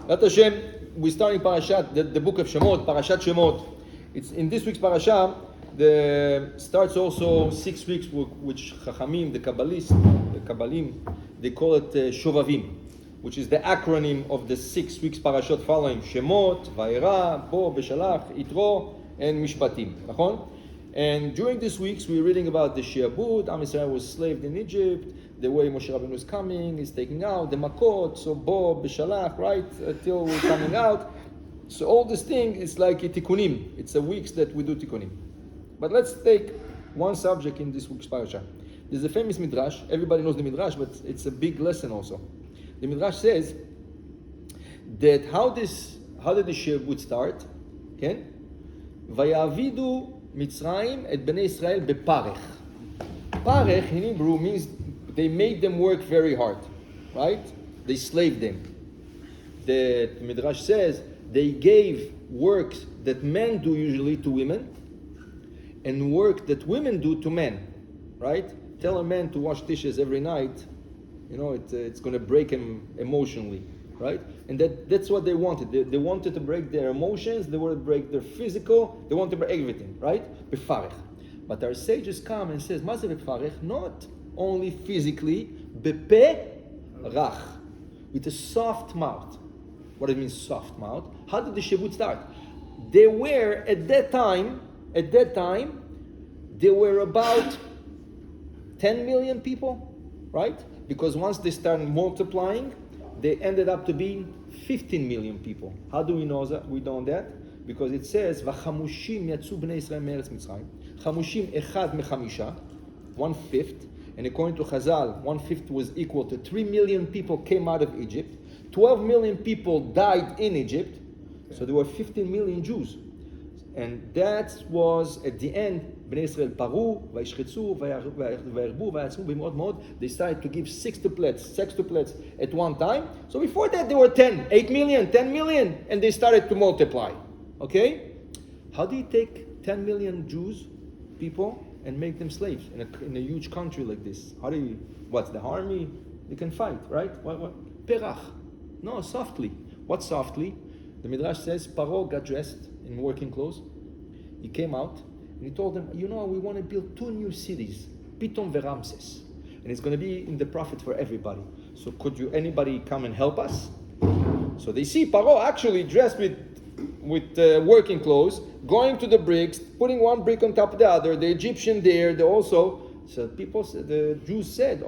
Lat Hashem, we're starting Parashat, the book of Shemot, Parachat Shemot. It's in this week's Parasha. Starts also 6 weeks, which Chachamim, the Kabbalim, they call it Shovavim, which is the acronym of the 6 weeks Parashot following: Shemot, Vayera, Bo, Beshalach, Yitro, and Mishpatim. Nachon? And during these weeks, we're reading about the Shiabud. Am Yisrael was slaved in Egypt. The way Moshe Rabbeinu is coming, is taking out the Makot. So Bo, Beshalach, right, till we're coming out. So all this thing is like a Tikkunim. It's a weeks that we do Tikkunim. But let's take one subject in this week's parasha. There's a famous midrash. Everybody knows the midrash, but it's a big lesson also. The midrash says that how did the Shiabud start? Okay? Vayavidu Mitzrayim et Bnei Israel beparech. Parech in Hebrew means they made them work very hard, right? They slaved them. The midrash says they gave work that men do usually to women, and work that women do to men, right? Tell a man to wash dishes every night, it's going to break him emotionally, right? And that's what they wanted. They wanted to break their emotions, they wanted to break their physical, they wanted to break everything, right? Befarech. But our sages come and says, Ma ze befarech? Not only physically, bepe rach, with a soft mouth. What do you mean soft mouth? How did the Shiabud start? They were, at that time, there were about 10 million people, right? Because once they started multiplying, they ended up to being 15 million people. How do we know that? We know that because it says, "V'chamushim yatzu bnei Israel me'eretz Mitzrayim." Chamushim echad mechamisha, 1/5, and according to Chazal, 1/5 was equal to 3 million people came out of Egypt. 12 million people died in Egypt, so there were 15 million Jews. And that was at the end, Bnei Israel paru, vayishchetzu, vayerbu, vayatzmu b'mod mod. They started to give sextuplets at one time. So before that there were 8 million, 10 million, and they started to multiply. Okay? How do you take 10 million Jews, people, and make them slaves in a huge country like this? How do you, what's the army? They can fight, right? What? Perach. No, softly. What softly? The Midrash says, Paro got dressed in working clothes. He came out and he told them, we want to build 2 new cities, Pitom veRamses. And it's going to be in the profit for everybody. So anybody come and help us? So they see Paro actually dressed with working clothes, going to the bricks, putting one brick on top of the other, the Egyptian there, the Jews said,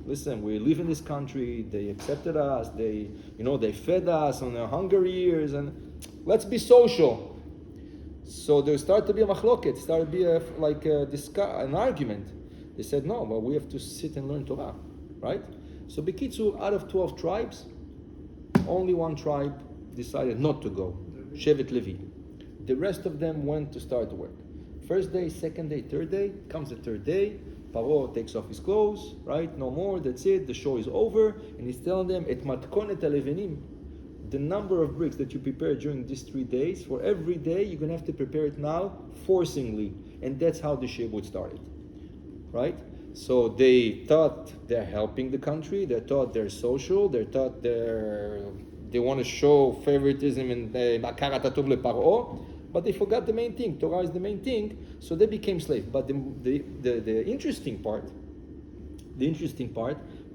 listen, we live in this country, they accepted us, they fed us on their hunger years, and let's be social. So there started to be a machloket, started to be an argument. They said, no, but we have to sit and learn Torah, right? So Bekitzu, out of 12 tribes, only one tribe decided not to go, Shevet Levi. The rest of them went to start to work. First day, second day, third day, comes the third day, Paro takes off his clothes, right? No more, that's it, the show is over. And he's telling them, Et matkonet alevenim, the number of bricks that you prepare during these 3 days, for every day, you're going to have to prepare it now, forcingly. And that's how the Shiabud started, right? So they thought they're helping the country, they thought they're social, they thought they want to show favoritism in Makarat Atov le Paro. But they forgot the main thing. Torah is the main thing, so they became slaves. But the interesting part,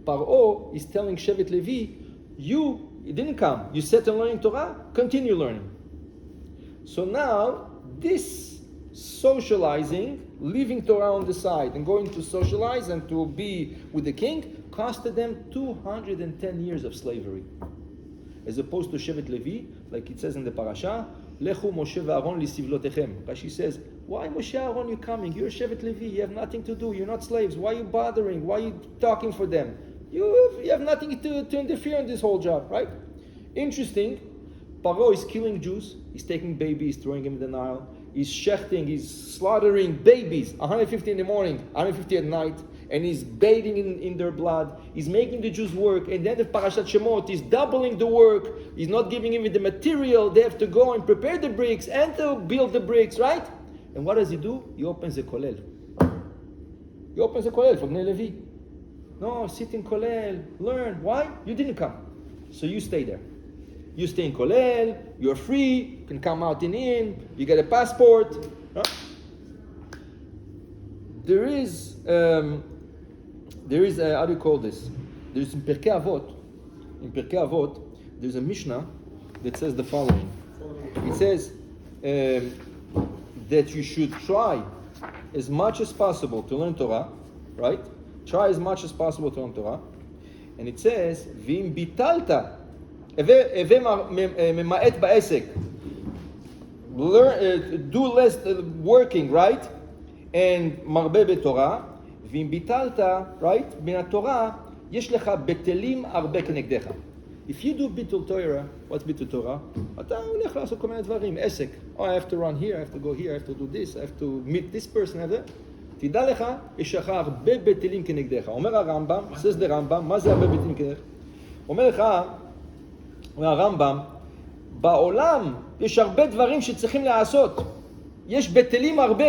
Paro is telling Shevet Levi, you didn't come. You set on learning Torah, continue learning. So now, this socializing, leaving Torah on the side and going to socialize and to be with the king, costed them 210 years of slavery. As opposed to Shevet Levi, like it says in the parasha, Lechu Moshe ve'Aaron lisivlotechem. Rashi says, why Moshe Aaron you coming? You're Shevet Levi, you have nothing to do, you're not slaves. Why are you bothering? Why are you talking for them? You have nothing to interfere in this whole job, right? Interesting, Paro is killing Jews, he's taking babies, throwing them in the Nile, he's shechting, he's slaughtering babies, 150 in the morning, 150 at night, and he's bathing in their blood, he's making the Jews work, and then the Parashat Shemot, he's doubling the work, he's not giving even the material, they have to go and prepare the bricks and to build the bricks, right? And what does he do? He opens the Kolel. He opens the Kolel for Bnei Levi. No, sit in Kolel, learn. Why? You didn't come. So you stay there. You stay in Kolel, you're free, you can come out and in, you get a passport. Huh? There is how do you call this? There's in Pirkei Avot, there's a Mishnah that says the following. It says that you should try as much as possible to learn Torah, right? Try as much as possible to learn Torah. And it says, V'im bitalta, eve mema'et ba'esek. Do less working, right? And marbe betorah. V'im bitalta, right? Min haTorah, yesh lecha betelim arbe kenegdecha. If you do bitul Torah, what's bitul Torah? אתה הולך לעשות כל מיני דברים, עסק. Oh, I have to run here, I have to go here, I have to do this, I have to meet this person, תדע לך, יש לך הרבה בטלים כנגדך. אומר הרמב"ם, says the רמב"ם, מה זה הרבה בטלים כנגדך? אומר לך, הרמב"ם, בעולם יש הרבה דברים שצריכים לעשות. יש בטלים הרבה.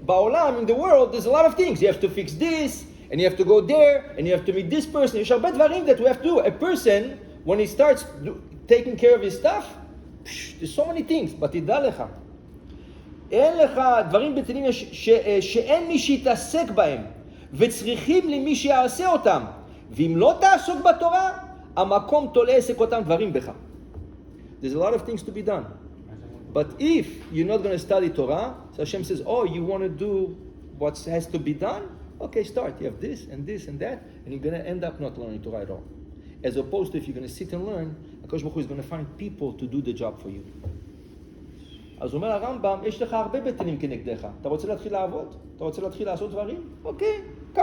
בעולם, in the world, there's a lot of things. You have to fix this, and you have to go there, and you have to meet this person. יש הרבה דברים that we have to do. A person, when he starts taking care of his stuff, there's so many things, but תדע לך. אין לך דברים בטלים שאין מי שיתעסק בהם, וצריכים למי שיעשה אותם. ואם לא תעסוק בתורה, המקום תולה עסק אותם דברים בך. There's a lot of things to be done. But if you're not going to study Torah, so Hashem says, oh, you want to do what has to be done? Okay, start. You have this and this and that, and you're going to end up not learning Torah at all. As opposed to if you're going to sit and learn, HaKadosh Baruch Hu is going to find people to do the job for you. אז אומר הרמב"ם, יש לך הרבה בטלים כנגדך. אתה רוצה להתחיל לעבוד? אתה רוצה להתחיל לעשות דברים? אוקיי, come.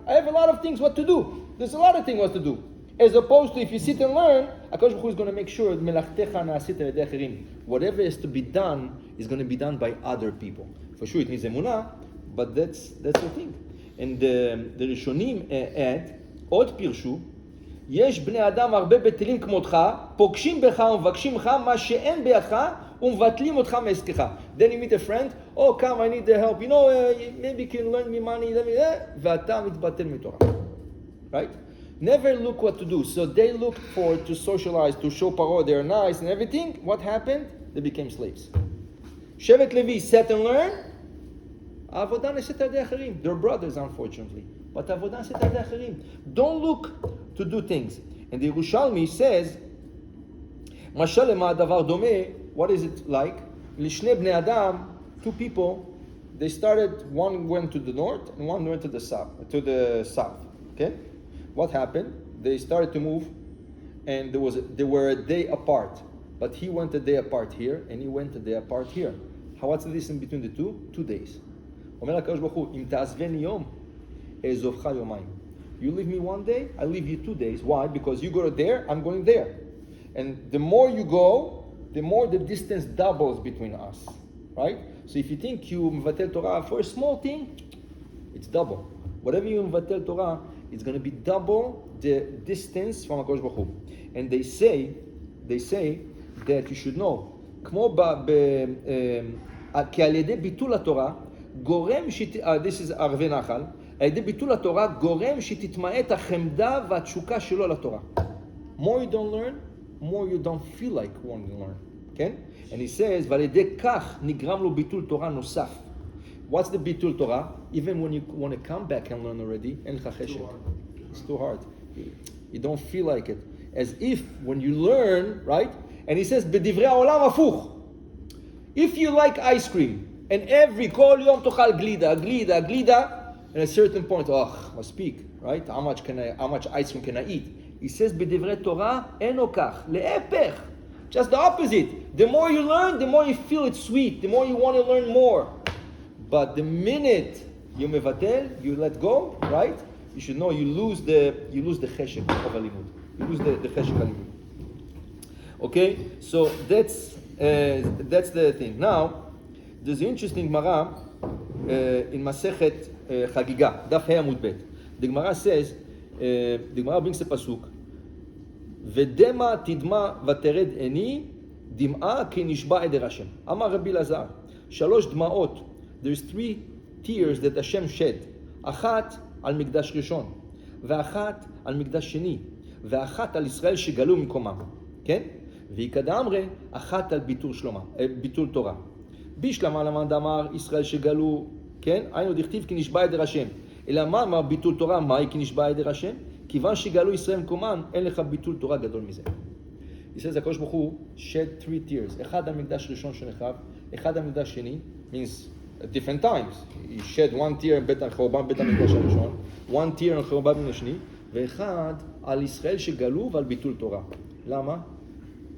I have a lot of things what to do. There's a lot of things what to do. As opposed to if you sit and learn, HaKadosh Baruch Hu is going to make sure מלאכתך נעשית על ידי אחרים. Whatever is to be done is going to be done by other people. For sure it needs אמונה, but that's the thing. And the ראשונים add, עוד פירשו, יש בני אדם הרבה בטלים כמותך, פוגשים בך ומבקשים לך מה שאין בידך, ומבטלים אותך מעסקך. Then you meet a friend, oh come, I need the help, you know, maybe you can lend me money, ואתה מתבטל מתורה. Right? Never look what to do. So they looked for to socialize, to show parod, they're nice and everything. What happened? They became slaves. שבט לוי sat and learn. העבודה נעשית על ידי אחרים. They're brothers, unfortunately. But העבודה נעשית על ידי אחרים. Don't look to do things. And the Yerushalmi says, משל למה הדבר דומה, what is it like? לשני בני אדם, two people, they started, one went to the north and one went to the south. Okay? What happened? They started to move and they were a day apart. But he went a day apart here and he went a day apart here. What's the distance between the two? 2 days. אומר הקדוש ברוך הוא, אם תעזבני יום, אעזובך יומיים. You leave me 1 day, I leave you 2 days. Why? Because you go there, I'm going there. And the more you go, the more the distance doubles between us. Right? So if you think you mevatel Torah for a small thing, it's double. Whatever you mevatel Torah, it's going to be double the distance from HaKadosh Baruch Hu. And they say that you should know, כמו כי על ידי ביטול התורה, גורם this is ערבי נחל, על ידי ביטול התורה, גורם שתתמעט החמדה והתשוקה שלו לתורה. More you don't learn, more you don't feel like wanting to learn. Okay? And he says, ועל ידי כך נגרם לו ביטול תורה נוסף. What's the ביטול תורה? Even when you want to come back and learn already, אין לך חשק. It's too hard. You don't feel like it. As if when you learn, right? And he says, בדברי העולם הפוך. If you like ice cream, and כל יום תאכל גלידה, at a certain point, מספיק, right? How much ice cream can I eat? He says, בדברי תורה אינו כך, להפך. Just the opposite. The more you learn, the more you feel it's sweet. The more you want to learn more. But the minute you mevatel, you let go, right? You should know you lose the cheshek of alimut. You lose the cheshek alimut. Okay, so that's the thing. Now, there's an interesting Gemara in Masechet Chagiga, Daf Hei Amud Bet. The Gemara says, the Gemara brings a pasuk, ודמה תדמה ותרד עיני, דמעה כי נשבע עדר השם. אמר רבי אלעזר, 3 דמעות. There's 3 tears that Hashem shed. אחת על מקדש ראשון, ואחת על מקדש שני, ואחת על ישראל שגלו ממקומם. כן? ויקדע אמרי, אחת על ביטול תורה. בשלמה למד אמר ישראל שגלו, כן? היינו דכתיב כי נשבע ידר השם. אלא מה אמר ביטול תורה? מהי כי נשבע ידר השם? כיוון שגלו ישראל מקומן, אין לך ביטול תורה גדול מזה. ישראל זה הקדוש ברוך הוא shed 3 tears. אחד על מקדש ראשון שנחרב, אחד על מקדש שני, means at different times. He shed 1 tear על חורבן בית המקדש הראשון, 1 tear על חורבן בית השני, ואחד על ישראל שגלו ועל ביטול תורה. למה?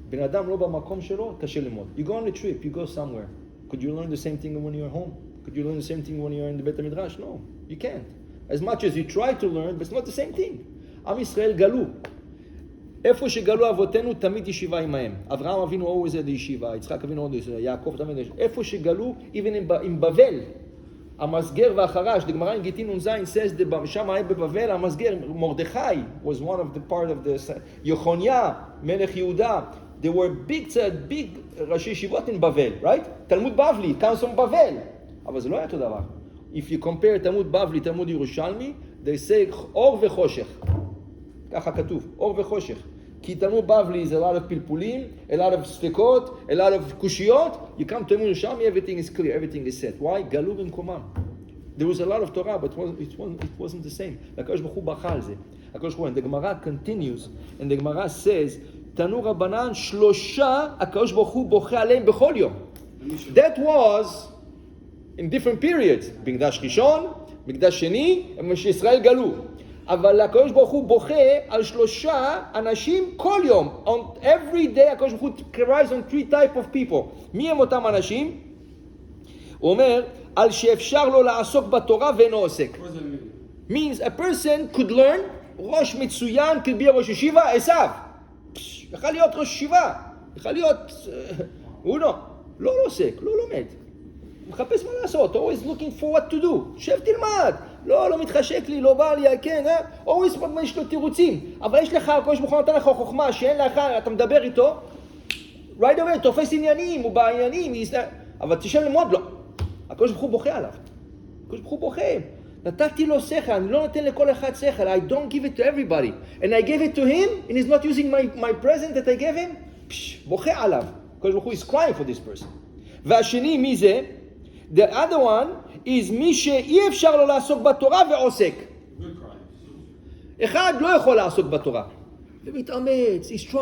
בן אדם לא במקום שלו, קשה ללמוד. You go on a trip, you go somewhere. Could you learn the same thing when you're home? Could you learn the same thing when you're in the בית המדרש? No, you can't. As much as you try to learn, but it's not the same thing. עם ישראל גלו. איפה שגלו אבותינו תמיד ישיבה עמהם. אברהם אבינו always had ישיבה, יצחק אבינו עוד ישיבה, יעקב תמיד ישיבה. איפה שגלו, even עם בבל, המסגר והחרש, דגמרא עם גיטין נ"ז says, שם היה בבבל, המסגר, מרדכי was one of the part of the, יחוניה, מלך יהודה, there were big ראשי ישיבות in בבל, right? תלמוד בבלי, comes from בבל. אבל זה לא היה אותו דבר. If you compare תלמוד בבלי, תלמוד ירושלמי, they say אור וחושך. ככה כתוב, אור וחושך. כי תלמוד בבלי זה a lot of פלפולים, a lot of ספקות, a lot of קושיות. You come to תלמוד ירושלמי, everything is clear, everything is set. Why? גלו במקומם. There was a lot of Torah, but it wasn't the same. הקדוש ברוך הוא בכה על זה. הקדוש ברוך הוא, and the Gemara continues, and the Gemara says, תנו רבנן 3, הקדוש ברוך הוא בוכה עליהם בכל יום. That was in different periods. מקדש ראשון, מקדש שני, ושישראל גלו. אבל הקדוש ברוך הוא בוכה על 3 אנשים כל יום. On every day הקדוש ברוך הוא cries on 3 type of people. מי הם אותם אנשים? הוא אומר, על שאפשר לו לעסוק בתורה ואינו עוסק. means a person could learn, ראש מצוין, could be ראש ישיבה, עשיו. יכול להיות ראש ישיבה, יכול להיות, הוא לא עוסק, לא לומד. מחפש מה לעשות, always looking for what to do. שב תלמד, לא מתחשק לי, לא בא לי, כן, always יש לו תירוצים. אבל יש לך, הקדוש ברוך הוא נתן לך חוכמה, שאין לך, אתה מדבר איתו, right away, תופס עניינים, הוא בעניינים, אבל תשב ללמוד, לא. הקדוש ברוך הוא בוכה עליו. הקדוש ברוך הוא בוכה. נתתי לו שכל, אני לא נותן לכל אחד שכל. I don't give it to everybody. And I gave it to him, and he's not using my present that I gave him. בוכה עליו. הקדוש ברוך הוא is crying for this person. והשני, מי זה? The other one is מי שאי אפשר לו לעסוק בתורה ועוסק. אחד לא יכול לעסוק בתורה. ומתאמץ, he's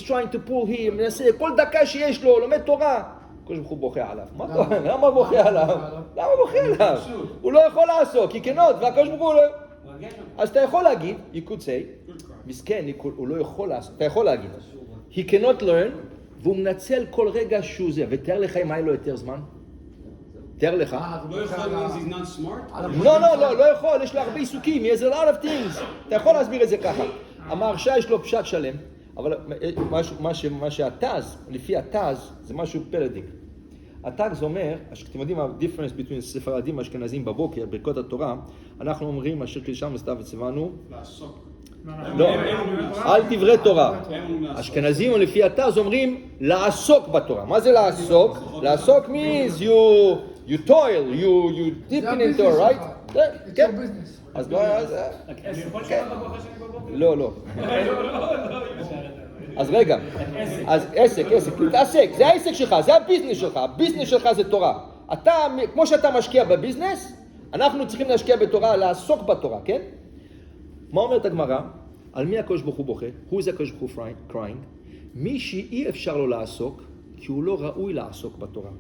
trying to pull him, מנסה, כל דקה שיש לו, לומד תורה. הקדוש ברוך הוא בוכה עליו. למה בוכה עליו? למה בוכה עליו? הוא לא יכול לעסוק, כי כנות, והקדוש ברוך הוא לא... אז אתה יכול להגיד, you could say, מסכן, הוא לא יכול לעשות, אתה יכול להגיד, he cannot learn, והוא מנצל כל רגע שהוא זה, ותאר לך אם היה לו יותר זמן? תאר לך. לא יכול, he's not smart? לא יכול, יש לו הרבה עיסוקים, יש a lot of things. אתה יכול להסביר את זה ככה. המהרש"א יש לו פשט שלם, אבל מה שהתז, לפי התז, זה משהו פרדיק. התז אומר, אתם יודעים ה-difference between ספרדים ואשכנזים בבוקר, ברכות התורה, אנחנו אומרים, אשר קידשנו וסתיו וצבאנו, לעסוק. לא, אל דברי תורה. אשכנזים לפי התז אומרים, לעסוק בתורה. מה זה לעסוק? לעסוק means you toil, you deep into it, right? כן. אז לא, לא. אז רגע, אז עסק, תעסק, זה העסק שלך, זה הביזנס שלך, הביזנס שלך זה תורה. אתה, כמו שאתה משקיע בביזנס, אנחנו צריכים להשקיע בתורה, לעסוק בתורה, כן? מה אומרת הגמרא? על מי הקדוש ברוך הוא בוכה? Who is הקדוש ברוך הוא crying? מי שאי אפשר לו לעסוק, כי הוא לא ראוי לעסוק בתורה.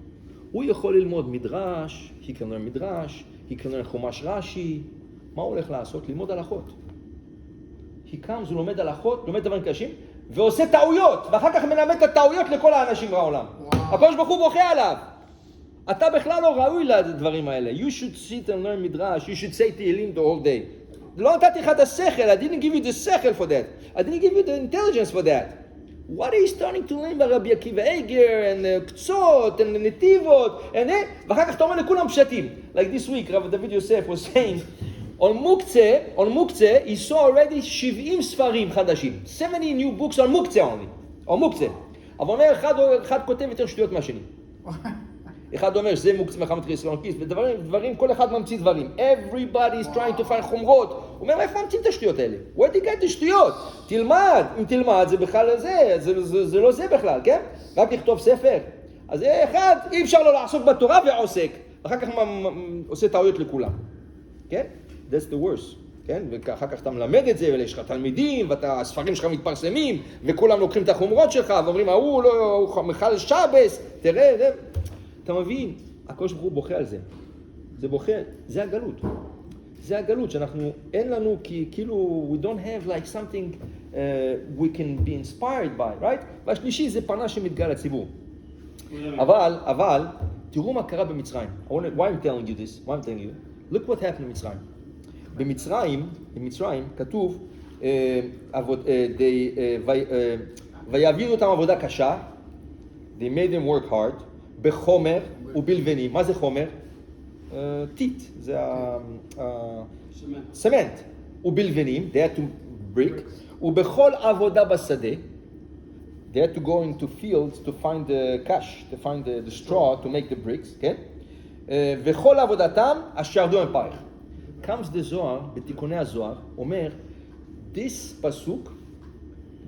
הוא יכול ללמוד מדרש, he can learn מדרש, he can learn חומש רש"י. מה הוא הולך לעשות? ללמוד הלכות. he comes, הוא לומד הלכות, לומד דברים קשים, ועושה טעויות, ואחר כך מלמד את הטעויות לכל האנשים בעולם. הקדוש ברוך הוא בוכה עליו. אתה בכלל לא ראוי לדברים האלה. You should sit and learn מדרש, you should say תהילים the whole day. לא נתתי לך את השכל, I didn't give you the שכל for that. I didn't give you the intelligence for that. What are you starting to learn ברבי עקיבא איגר, קצות, נתיבות, ואחר כך אתה אומר לכולם פשטים. Like this week, רב דוד יוסף was saying, on מוקצה, he saw already 70 ספרים חדשים. 70 new books on מוקצה only. on מוקצה. אבל אומר, אחד כותב יותר שטויות מהשני. אחד אומר שזה מלחמת חיסרון כיס, ודברים, כל אחד ממציא דברים. Everybody is trying to find חומרות. הוא אומר, איפה ממציא את השטויות האלה? Where did you get את השטויות? תלמד, אם תלמד זה בכלל זה לא זה בכלל, כן? רק לכתוב ספר. אז אחד, אי אפשר לא לעסוק בתורה ועוסק. אחר כך עושה טעויות לכולם. כן? That's the worst. כן? ואחר כך אתה מלמד את זה, ויש לך תלמידים, והספרים שלך מתפרסמים, וכולם לוקחים את החומרות שלך, ואומרים, הוא מחל שבס, תראה, אתה מבין, הקדוש ברוך הוא בוכה על זה. זה בוכה, זה הגלות. זה הגלות שאנחנו, אין לנו, כאילו, we don't have like something we can be inspired by, right? והשלישי זה פנה שמתגלה לציבור. אבל, תראו מה קרה במצרים. Why I'm telling you this? Why I'm telling you? Look what happened במצרים. במצרים כתוב, ויעבירו אותם עבודה קשה, they made them work hard, בחומר ובלבנים. מה זה חומר? טיט, זה סמנט. ובלבנים, they had to brick, ובכל עבודה בשדה, they had to go into fields to find the cash, to find the straw to make the bricks, כן? וכל עבודתם אשר עבדו עם פרך. comes the Zohar, בתיקוני הזוהר, אומר, this pasuk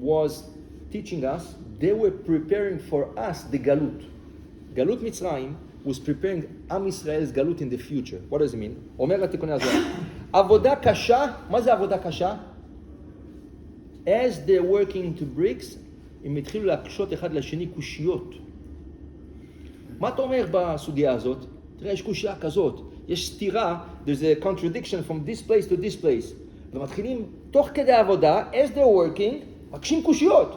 was teaching us, they were preparing for us the galut. גלות מצרים was preparing עם ישראל's galut in the future. What does it mean? אומר התיקוני הזוהר, עבודה קשה, מה זה עבודה קשה? As they're working to bricks, הם התחילו להקשות אחד לשני קושיות. מה אתה אומר בסוגיה הזאת? תראה, יש קושייה כזאת. יש סתירה, there's a contradiction from this place to this place. ומתחילים תוך כדי העבודה, as they're working, מקשים קושיות.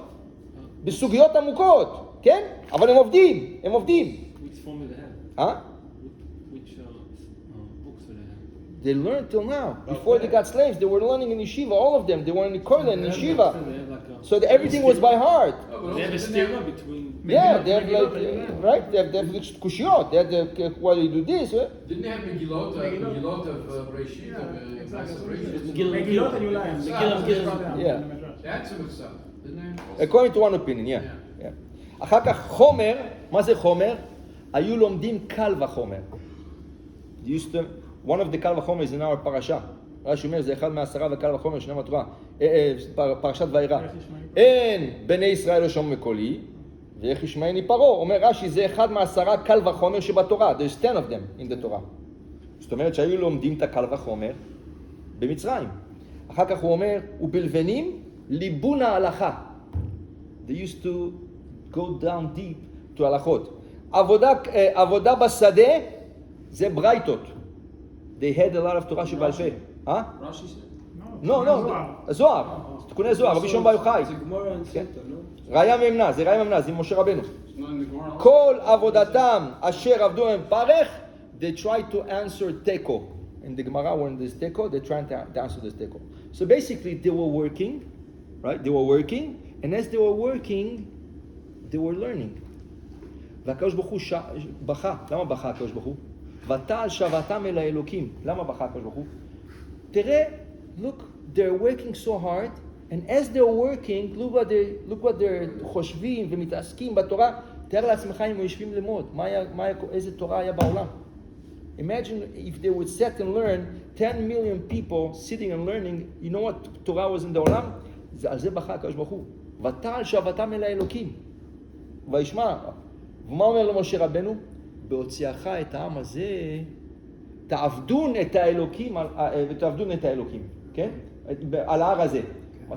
בסוגיות עמוקות, כן? אבל הם עובדים. Which form do they have? Which books do they have? They learned till now. Before they got slaves, they were learning in yeshiva, all of them. They were in kollel and yeshiva. So everything was by heart. They have a stigma between... Yeah, they have like, right? They have kushiyot. They have, why do you do this? Didn't they have Megillot of Breshit? Megillot and Yulayim. Yeah. That sort of stuff, didn't they? According to one opinion, yeah. אחר כך חומר, מה זה חומר? היו לומדים קל וחומר. One of the קל וחומר is in our parasha. רש"י אומר, זה אחד מעשרה וקל וחומר שנאמר בתורה. פרשת וירא. אין בני ישראל לא שומעים בקולי, ואיך ישמעני פרעה. אומר רש"י, זה אחד מעשרה קל וחומר שבתורה. There's 10 of them in the Torah. זאת אומרת שהיו לומדים את הקל וחומר במצרים. אחר כך הוא אומר, ובלבנים ליבון ההלכה. They used to go down deep to הלכות. עבודה בשדה זה ברייתות. They had a lot of Torah שבעל פה. Rashi said? No, זוהר. תיקוני זוהר, רבי שמעון בר יוחאי. זה גמורה and Sita, no? ראיה ממנה, זה ראיה ממנה, זה משה רבנו. כל עבודתם אשר עבדו עם פרך, they tried to answer teko. In the Gemara, when there's teko, they tried to answer this teko. So basically, they were working, right? They were working, and as they were working, they were learning. והקדוש ברוך הוא בכה. למה בכה הקדוש ברוך הוא? ותעל שבתם אל האלוקים. למה בכה הקדוש ברוך הוא? תראה, look, they're working so hard, and as they're working, look what they're חושבים ומתעסקים בתורה. תאר לעצמך אם הם יושבים ללמוד. איזה תורה היה בעולם? Imagine if they would sit and learn, 10 million people sitting and learning, you know what Torah was in the עולם? על זה בכה הקדוש ברוך הוא. ותעל שבתם אל האלוקים. וישמע, ומה אומר למשה רבנו? בהוציאך את העם הזה, תעבדון את האלוקים, ותעבדון את האלוקים, כן? על ההר הזה.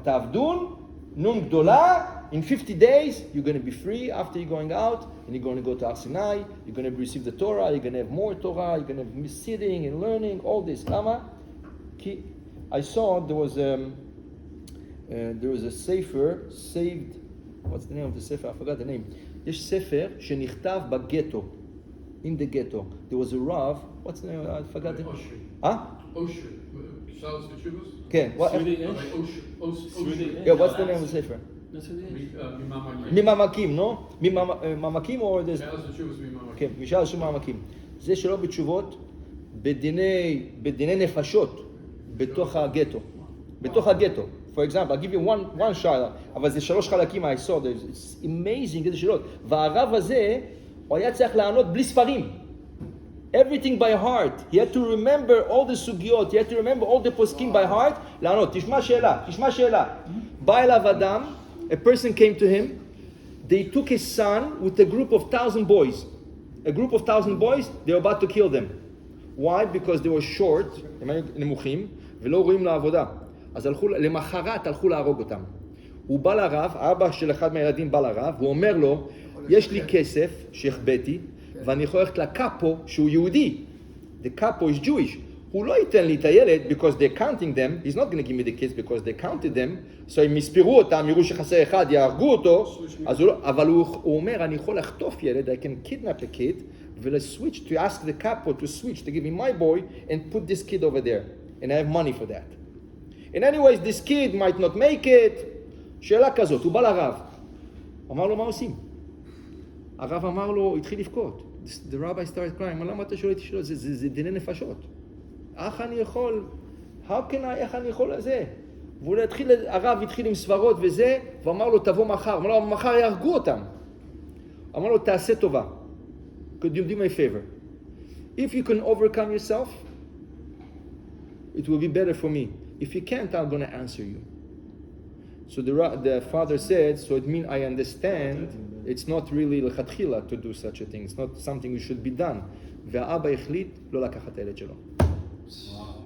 תעבדון, נון גדולה, in 50 days, you're going to be free after you're going out, and you're going to go to Har Sinai, you're going to receive the Torah, you're going to have more Torah, you're going to be sitting and learning, all this. למה? כי I saw there was a sefer saved, what's the name of the sefer? I forgot the name. יש ספר שנכתב בגטו, in the ghetto. There was a Rav, what's the name? I forgot the name. Osher. Shalos V'Tshuvos? כן. Osher. Yeah, what's the name of the sefer? ממעמקים, no? ממעמקים או... Shalos V'Tshuvos ממעמקים. כן, משאל של מעמקים. זה שלא בתשובות, בדיני נפשות, בתוך הגטו. בתוך הגטו. For example, I'll give you one שאלה, אבל זה 3 חלקים I saw, it's amazing, איזה שאלות. והרב הזה, הוא היה צריך לענות בלי ספרים. Everything by heart. He had to remember all the סוגיות, he had to remember all the poskim by heart, לענות. תשמע שאלה. בא אליו אדם, a person came to him, they took his son with a group of 1,000 boys. A group of 1,000 boys, they were about to kill them. Why? Because they were short, הם היו נמוכים, ולא ראויים לעבודה. אז למחרת הלכו להרוג אותם. הוא בא לרב, האבא של אחד מהילדים בא לרב, הוא אומר לו, יש לי כסף שהחבאתי, ואני יכול ללכת לקאפו שהוא יהודי. The capo is Jewish. הוא לא ייתן לי את הילד, because they're counting them, he's not going to give me the kids because they counted them, so הם יספרו אותם, יראו שחסר אחד, יהרגו אותו, אבל הוא אומר, אני יכול לחטוף ילד, I can kidnap a kid, ול-switch, to ask the capo to switch, to give me my boy, and put this kid over there, and I have money for that. And anyways, this kid might not make it, שאלה כזאת, הוא בא לרב, אמר לו, מה עושים? הרב אמר לו, התחיל לבכות. The rabbi started crying, למה אתה שואל אותי שאלות? זה דיני נפשות. איך אני יכול לזה? הרב התחיל עם סברות וזה, ואמר לו, תבוא מחר. אמר לו, מחר יהרגו אותם. אמר לו, תעשה טובה. Could you do me a favor? If you can overcome yourself, it will be better for me. If you can't, I'm going to answer you. So the father said, so it means I understand, it's not really לכתחילה to do such a thing, it's not something that should be done. והאבא החליט לא לקחת את הילד שלו.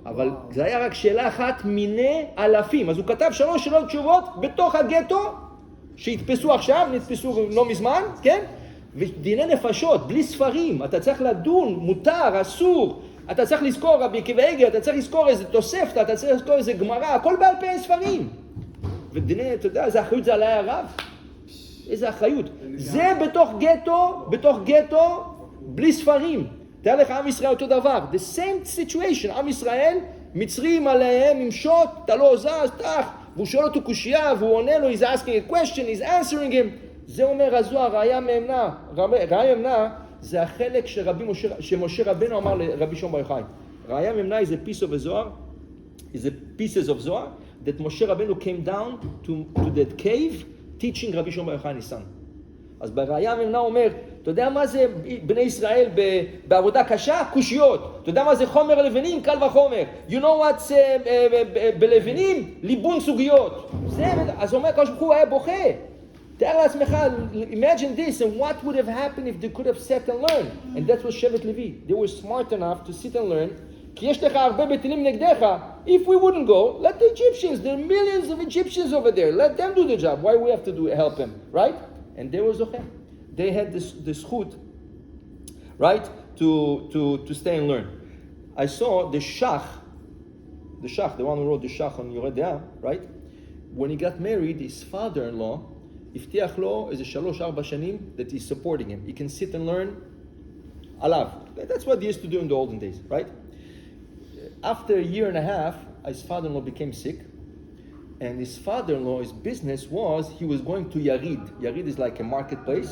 אבל זה היה רק שאלה אחת מיני אלפים. אז הוא כתב 3 שאלות תשובות בתוך הגטו, שהתפסו עכשיו, נתפסו לא מזמן, כן? ודיני נפשות, בלי ספרים, אתה צריך לדון, מותר, אסור, אתה צריך לזכור רבי עקיבא איגר, אתה צריך לזכור איזה תוספתא, אתה צריך לזכור איזה גמרא, הכל בעל פה אין ספרים. ודיני, אתה יודע, איזה אחריות זה עליי הרב? איזה אחריות. זה בתוך גטו, בלי ספרים. תראה לך, עם ישראל אותו דבר. The same situation, עם ישראל, מצרים עליהם עם שוט, אתה לא זז, והוא שואל אותו קושייה, והוא עונה לו, he's asking a question, he's answering him. זה אומר הזוהר, ראיה מאמנה. ראיה מאמנה זה החלק שמשה רבנו אמר לרבי שמעון בר יוחאי. ראיה מאמנה is a piece of a זוהר, is a pieces of זוהר, that Moshe Rabbeinu came down to that cave, teaching רבי שמעון בר יוחאי ניסן. אז בראיה הממנה אומר, אתה יודע מה זה בני ישראל בעבודה קשה? קושיות. אתה יודע מה זה חומר לבנים? קל וחומר. You know what's בלבנים? ליבון סוגיות. אז אומר קדוש ברוך הוא היה בוכה. תאר לעצמך, imagine this, and what would have happened if they could have sat and learned? And that was שבט לוי. They were smart enough to sit and learn. כי יש לך הרבה בטילים נגדך. If we wouldn't go, let the Egyptians, there are millions of Egyptians over there. Let them do the job. Why we have to help them, right? And they were zochem. They had the schut, right, to stay and learn. I saw the Shach, the one who wrote the Shach on Yoreh De'ah, right? When he got married, his father-in-law הבטיח לו איזה 3-4 שנים that he's supporting him. He can sit and learn alav. That's what they used to do in the olden days, right? After a year and a half, his father-in-law became sick. And his father-in-law, his business was, he was going to Yarid. Yarid is like a marketplace.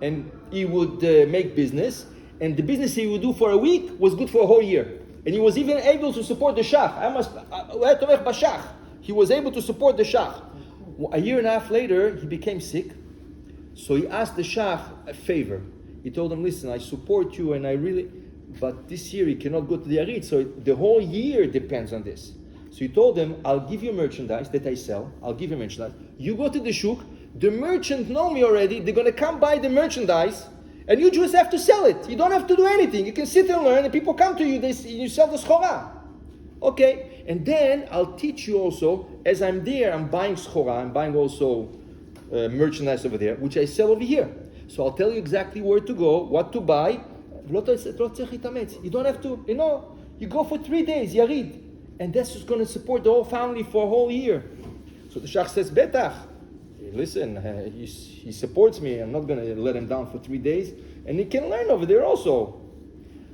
And he would make business. And the business he would do for a week was good for a whole year. And he was even able to support the Shach. He was able to support the Shach. A year and a half later, he became sick. So he asked the Shach a favor. He told him, listen, I support you and I really... But this year he cannot go to the Yarid. So the whole year depends on this. So he told them, I'll give you merchandise that I sell. I'll give you merchandise. You go to the shuk. The merchants know me already. They're going to come buy the merchandise. And you just have to sell it. You don't have to do anything. You can sit and learn. And people come to you. You sell the schora. Okay. And then I'll teach you also. As I'm there, I'm buying schora. I'm buying also merchandise over there, which I sell over here. So I'll tell you exactly where to go, what to buy. You don't have to, you go for 3 days, Yarid. And that's just going to support the whole family for a whole year. So the Shach says, Betach, listen, he supports me. I'm not going to let him down for 3 days. And he can learn over there also.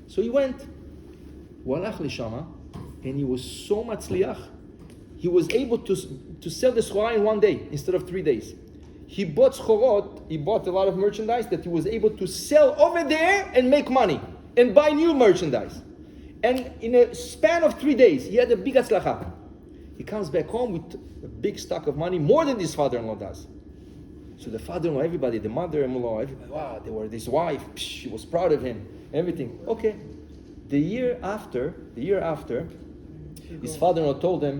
So he went. And he was so matzliach. He was able to sell the schorah in 1 day instead of 3 days. He bought schorot, he bought a lot of merchandise that he was able to sell over there and make money. And buy new merchandise. And in a span of 3 days, he had a big atzlacha. He comes back home with a big stock of money, more than his father-in-law does. So the father-in-law, everybody, the mother-in-law, everybody, wow, they were his wife, she was proud of him, everything. Okay. The year after, his father-in-law told him,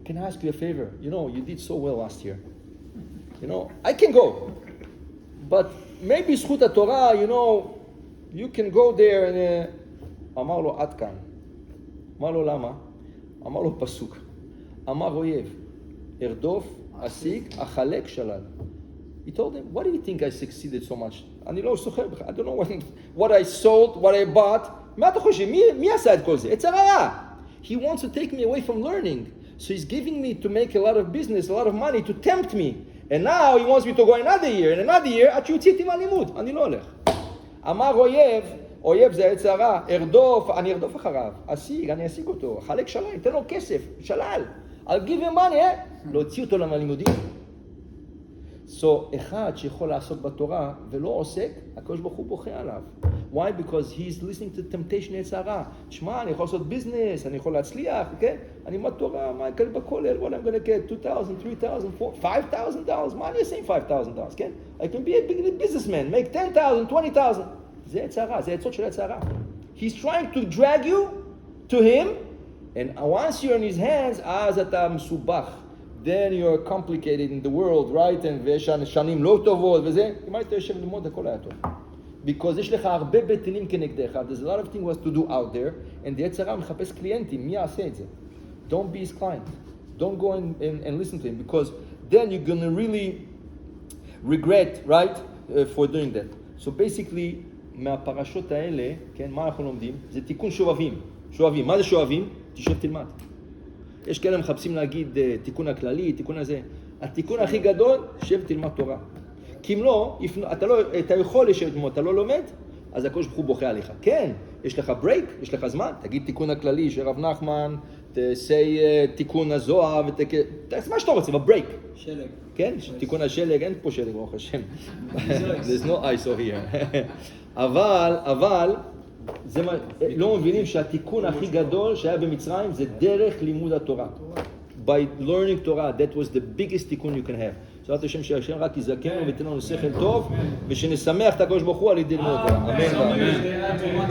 can I ask you a favor? You know, you did so well last year. You know, I can go. But maybe זכות התורה, you know, you can go there and... אמר לו, עד כאן. אמר לו, למה? אמר לו, פסוק. אמר אויב, ארדוף, אשיג, אחלק, שלל. He told him, what do you think I succeeded so much? אני לא סוחר בכלל. I don't know what I sold, what I bought. מה אתה חושב? מי עשה את כל זה? יצר הרע. He wants to take me away from learning. So he's giving me to make a lot of business, a lot of money, to tempt me. And now he wants me to go another year, and another year, עד שהוא הוציא אותי מהלימוד. אני לא הולך. אמר אויב זה יצר הרע, אני ארדוף אחריו, אני אשיג אותו, חלק שלל, תן לו כסף, שלל. I'll give him money, להוציא אותו מהלימודים. So, אחד שיכול לעסוק בתורה ולא עוסק, הקדוש ברוך הוא בוכה עליו. Why? Because he's listening to temptation יצר הרע. תשמע, אני יכול לעשות ביזנס, אני יכול להצליח, כן? אני מה תורה, מה אקל בכולל, what I'm going to get, $2,000, $3,000, $5,000, מה אני אעשה עם $5,000, כן? I can be a big businessman, make $10,000, $20,000. זה יצר הרע, זה עצות של יצר הרע. He's trying to drag you to him, and once you're in his hands, אז אתה מסובך. Then you're complicated in the world, right? ויש שנים לא טובות וזה. אם היית יושב ללמוד, הכל היה טוב. Because יש לך הרבה בטלים כנגדך. There's a lot of things to do out there, and יצר הרע מחפש קליינטים. מי יעשה את זה? Don't be his client. Don't go and listen to him, because then you're going to really regret, right? For doing that. So basically, מהפרשות האלה, כן, מה אנחנו לומדים? זה תיקון שואבים. שואבים. מה זה שואבים? תשב תלמד. יש כאלה מחפשים להגיד תיקון הכללי, תיקון הזה. התיקון הכי גדול, שב תלמד תורה. כי אם לא, אתה יכול לשבת ללמוד, אתה לא לומד, אז הקדוש ברוך הוא בוכה עליך. כן, יש לך ברייק, יש לך זמן, תגיד תיקון הכללי של רב נחמן, תעשי תיקון הזוהר, תעשה מה שאתה רוצה, בברייק. שלג. כן, תיקון השלג, אין פה שלג, ברוך השם. There's no ice over here. אבל, זה מה, לא מבינים שהתיקון הכי גדול שהיה במצרים זה דרך לימוד התורה. By learning Torah, that was the biggest תיקון you can have. זאת השם שהשם רק יזכנו ותן לנו שכל טוב, ושנשמח את הקדוש ברוך הוא על ידי לימוד התורה. אמן.